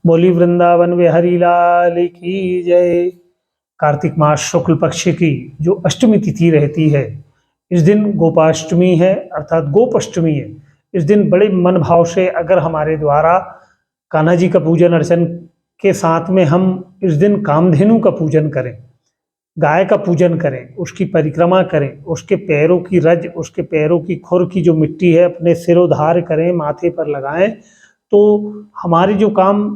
बोली वृंदावन बिहारी लाल की जय। कार्तिक मास शुक्ल पक्ष की जो अष्टमी तिथि रहती है, इस दिन गोपाष्टमी है अर्थात गोपाष्टमी है। इस दिन बड़े मन भाव से अगर हमारे द्वारा कान्हा जी का पूजन अर्चन के साथ में हम इस दिन कामधेनु का पूजन करें, गाय का पूजन करें, उसकी परिक्रमा करें, उसके पैरों की रज, उसके पैरों की खुर की जो मिट्टी है अपने सिरोधार करें, माथे पर लगाएं, तो हमारे जो काम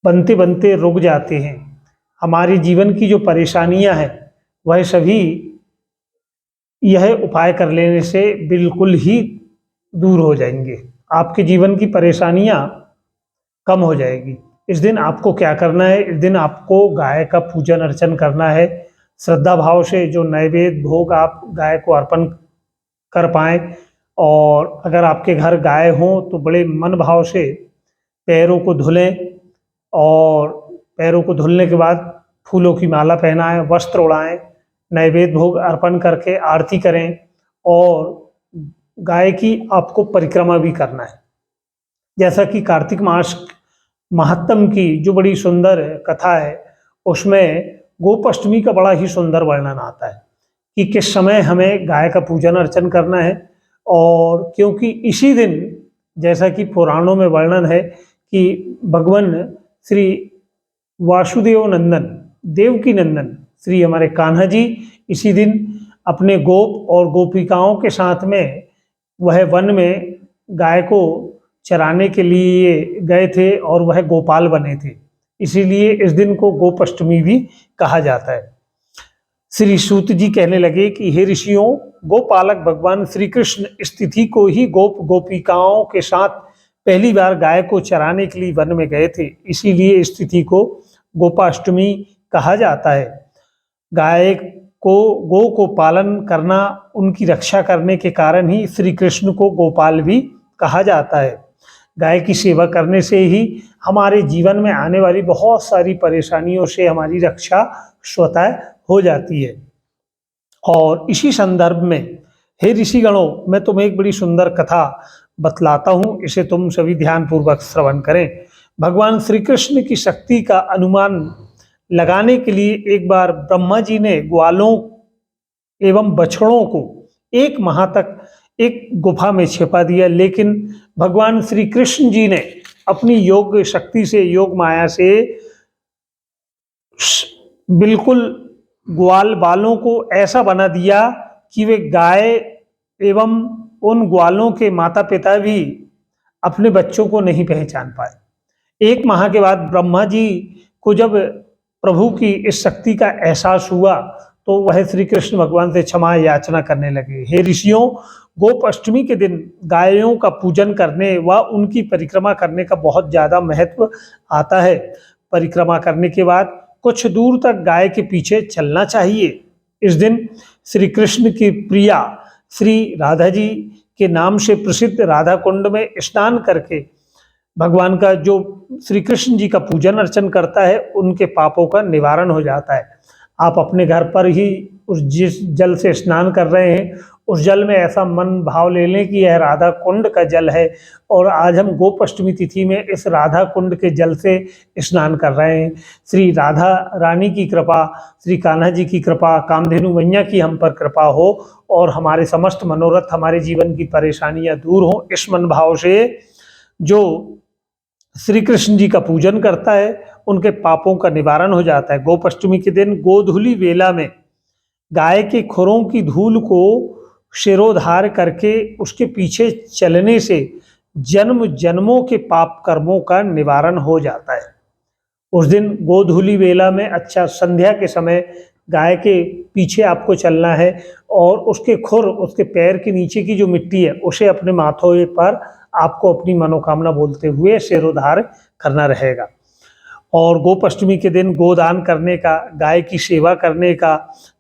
बनते बनते रुक जाते हैं, हमारे जीवन की जो परेशानियां हैं वह सभी यह उपाय कर लेने से बिल्कुल ही दूर हो जाएंगे। आपके जीवन की परेशानियां कम हो जाएगी। इस दिन आपको क्या करना है, इस दिन आपको गाय का पूजन अर्चन करना है। श्रद्धा भाव से जो नैवेद्य भोग आप गाय को अर्पण कर पाएं, और अगर आपके घर गाय हो तो बड़े मन भाव से पैरों को धुलें, और पैरों को धुलने के बाद फूलों की माला पहनाएं, वस्त्र उड़ाएं, नैवेद्य भोग अर्पण करके आरती करें, और गाय की आपको परिक्रमा भी करना है। जैसा कि कार्तिक मास महात्म की जो बड़ी सुंदर कथा है, उसमें गोपाष्टमी का बड़ा ही सुंदर वर्णन आता है कि किस समय हमें गाय का पूजन अर्चन करना है। और क्योंकि इसी दिन, जैसा कि पुराणों में वर्णन है कि भगवान श्री वासुदेव नंदन, देवकी नंदन श्री हमारे कान्हा जी इसी दिन अपने गोप और गोपिकाओं के साथ में वह वन में गाय को चराने के लिए गए थे और वह गोपाल बने थे, इसीलिए इस दिन को गोपाष्टमी भी कहा जाता है। श्री सूत जी कहने लगे कि हे ऋषियों, गोपालक भगवान श्री कृष्ण इस तिथि को ही गोप गोपिकाओं के साथ पहली बार गाय को चराने के लिए वन में गए थे, इसीलिए इस तिथि को गोपाष्टमी कहा जाता है। गाय को गो को पालन करना, उनकी रक्षा करने के कारण ही श्री कृष्ण को गोपाल भी कहा जाता है। गाय की सेवा करने से ही हमारे जीवन में आने वाली बहुत सारी परेशानियों से हमारी रक्षा स्वतः हो जाती है। और इसी संदर्भ में हे ऋषिगणों, मैं तुम्हें एक बड़ी सुंदर कथा बतलाता हूँ, इसे तुम सभी ध्यानपूर्वक श्रवण करें। भगवान श्री कृष्ण की शक्ति का अनुमान लगाने के लिए एक बार ब्रह्मा जी ने ग्वालों एवं बछड़ों को एक माह तक एक गुफा में छिपा दिया, लेकिन भगवान श्री कृष्ण जी ने अपनी योग शक्ति से, योग माया से बिल्कुल ग्वाल बालों को ऐसा बना दिया कि वे गाय एवं उन ग्वालों के माता पिता भी अपने बच्चों को नहीं पहचान पाए। एक माह के बाद ब्रह्मा जी को जब प्रभु की इस शक्ति का एहसास हुआ, तो वह श्री कृष्ण भगवान से क्षमा याचना करने लगे। हे ऋषियों, गोपाष्टमी के दिन गायों का पूजन करने व उनकी परिक्रमा करने का बहुत ज़्यादा महत्व आता है। परिक्रमा करने के बाद कुछ दूर तक गाय के पीछे चलना चाहिए। इस दिन श्री कृष्ण की प्रिया श्री राधा जी के नाम से प्रसिद्ध राधा कुंड में स्नान करके भगवान का, जो श्री कृष्ण जी का पूजन अर्चन करता है, उनके पापों का निवारण हो जाता है। आप अपने घर पर ही उस जिस जल से स्नान कर रहे हैं, उस जल में ऐसा मन भाव ले लें कि यह राधा कुंड का जल है, और आज हम गोपाष्टमी तिथि में इस राधा कुंड के जल से स्नान कर रहे हैं। श्री राधा रानी की कृपा, श्री कान्हा जी की कृपा, कामधेनु मैया की हम पर कृपा हो, और हमारे समस्त मनोरथ, हमारे जीवन की परेशानियां दूर हो। इस मन भाव से जो श्री कृष्ण जी का पूजन करता है, उनके पापों का निवारण हो जाता है। गोपाष्टमी के दिन गोधूली वेला में गाय के खुरों की धूल को शिरोधार करके उसके पीछे चलने से जन्म जन्मों के पाप कर्मों का निवारण हो जाता है। उस दिन गोधूली वेला में, अच्छा संध्या के समय, गाय के पीछे आपको चलना है, और उसके खुर, उसके पैर के नीचे की जो मिट्टी है, उसे अपने माथों पर आपको अपनी मनोकामना बोलते हुए सिरोधार करना रहेगा। और गोपाष्टमी के दिन गोदान करने का, गाय की सेवा करने का,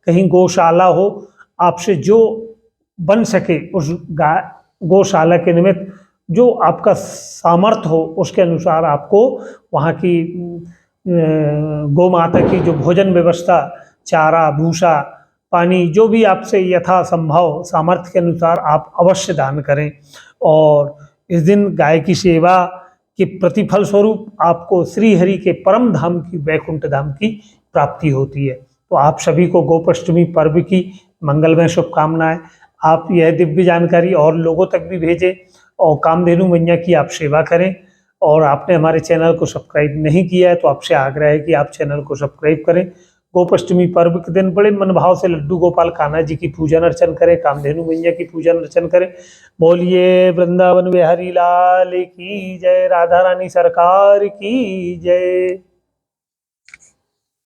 कहीं गौशाला हो, आपसे जो बन सके उस गौशाला के निमित्त जो आपका सामर्थ्य हो, उसके अनुसार आपको वहाँ की गौ माता की जो भोजन व्यवस्था, चारा, भूसा, पानी, जो भी आपसे यथा संभव सामर्थ्य के अनुसार आप अवश्य दान करें। और इस दिन गाय की सेवा के प्रतिफल स्वरूप आपको श्री हरि के परम धाम की, वैकुंठ धाम की प्राप्ति होती है। तो आप सभी को गोपाष्टमी पर्व की मंगलमय शुभकामनाएं। आप यह दिव्य जानकारी और लोगों तक भी भेजें और कामधेनु मैया की आप सेवा करें। और आपने हमारे चैनल को सब्सक्राइब नहीं किया है तो आपसे आग्रह है कि आप चैनल को सब्सक्राइब करें। गोपाष्टमी पर्व के दिन बड़े मनभाव से लड्डू गोपाल कान्हा जी की पूजन अर्चन करें, कामधेनु मैया की पूजन अर्चन करें। बोलिए वृंदावन बिहारी लाल की जय, राधा रानी सरकार की जय।